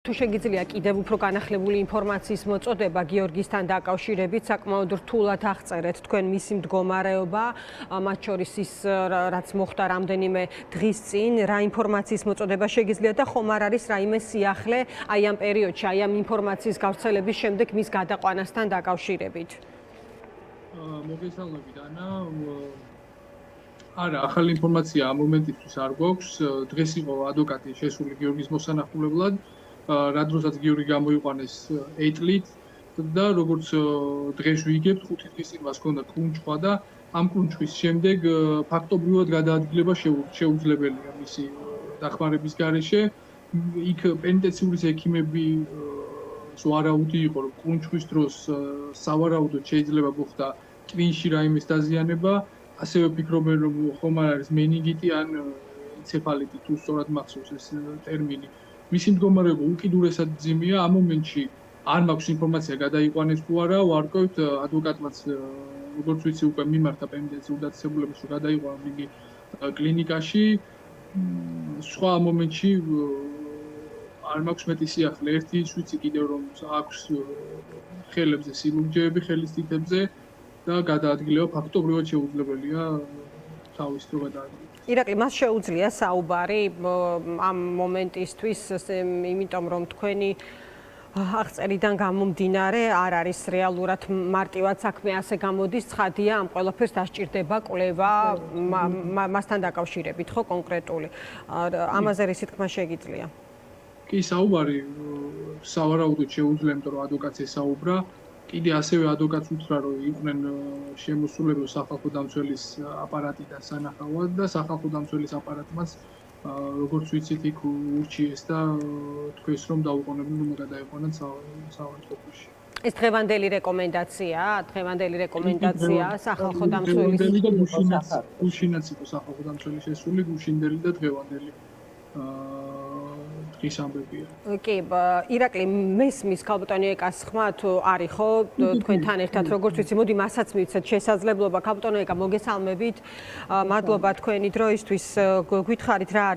თუ შეგიძლია კიდევ უფრო განახლებული ინფორმაციის მოწოდება გიორგისთან დაკავშირებით, საკმაოდ რთულად აღწერეთ თქვენ მისი მდგომარეობა, მათ შორის ის რაც მოხდა რამდენიმე დღის წინ, რა ინფორმაციის მოწოდება შეგიძლია და ხომ არ არის რაიმე სიახლე აი ამ პერიოდში, აი ამ ინფორმაციის გავრცელების შემდეგ მის გადაყვანასთან დაკავშირებით? მოგესალმებით ანა. არა, ახალი ინფორმაცია ამ მომენტისთვის არ გვაქვს. დღეს იყო ადვოკატი შესული გიორგის მოსანახულებლად. რა დროსაც გიორგი გამოიყვანეს ეტლით და როგორც დღეს ვიგებთ 5 დღის წინ მას ჰქონდა კრუნჩხვა და ამ კრუნჩხვის შემდეგ ფაქტობრივად გადაადგილება შეუძლებელია მისი დახმარების გარეშე. იქ პენიტენციური ექიმები ვარაუდი იყო, რომ კრუნჩხვის დროს სავარაუდოდ შეიძლება მოხდა ტვინში რაიმეს დაზიანება, ასევე ფიქრობენ, რომ ხომ არ არის მენინგიტი ან ენცეფალიტი, თუ სწორად მახსოვს ეს ტერმინი. მისი მდგომარეობა უკიდურესად მძიმეა. ამ მომენტში არ მაქვს ინფორმაცია გადაიყვანეს თუ არა, ვარკვევთ ადვოკატმაც როგორც ვიცი უკვე მიმართა პენიტენციურ დაწესებულებას, რომ გადაიყვანოს იგი კლინიკაში. სხვა მომენტში არ მაქვს მეტი სიახლე. ერთი ის ვიცი კიდევ რომ აქვს ხელებზე სილურჯეები ხელის თითებზე და გადაადგილება ფაქტობრივად შეუძლებელია თავის დრო გადაადგილება. ირაკლი, მას შეუძლია საუბარი ამ მომენტისთვის, იმიტომ რომ თქვენი აღწერიდან გამომდინარე არ არის რეალურად მარტივად საქმე ასე გამოდის, ცხადია ამ ყველაფერს დასჭირდება კვლევა მასთან დაკავშირებით, ხო კონკრეტული. ამაზე რისი თქმა შეგიძლია? კი, საუბარი სავარაუდოდ შეუძლია, იმიტომ რომ ადვოკატს ესაუბრა. კიდე ასევე ადვოკატს უთხრა, რომ იყვნენ შემოსულები სახალხო დამცველის აპარატიდან სანახავად და სახალხო დამცველის აპარატმაც როგორც ვიცით იქ ურჩიეს და თქვეს რომ დაუყოვნებლივ უნდა გადაიყვანათ საავადმყოფოში. ეს დღევანდელი რეკომენდაცია სახალხო დამცველის გუშინაც იყო სახალხო დამცველის შესული, გუშინდელი და დღევანდელი დღის ამბებია. კი, ირაკლი, მესმის ქალბატონი ეკას ხმა თუ არის ხო თქვენთან ერთად, როგორც ვიცი, მოდი მასაც მივცეთ შესაძლებლობა. ქალბატონი ეკა, მოგესალმებით. მადლობა თქვენი დროისთვის. გითხარით რა არის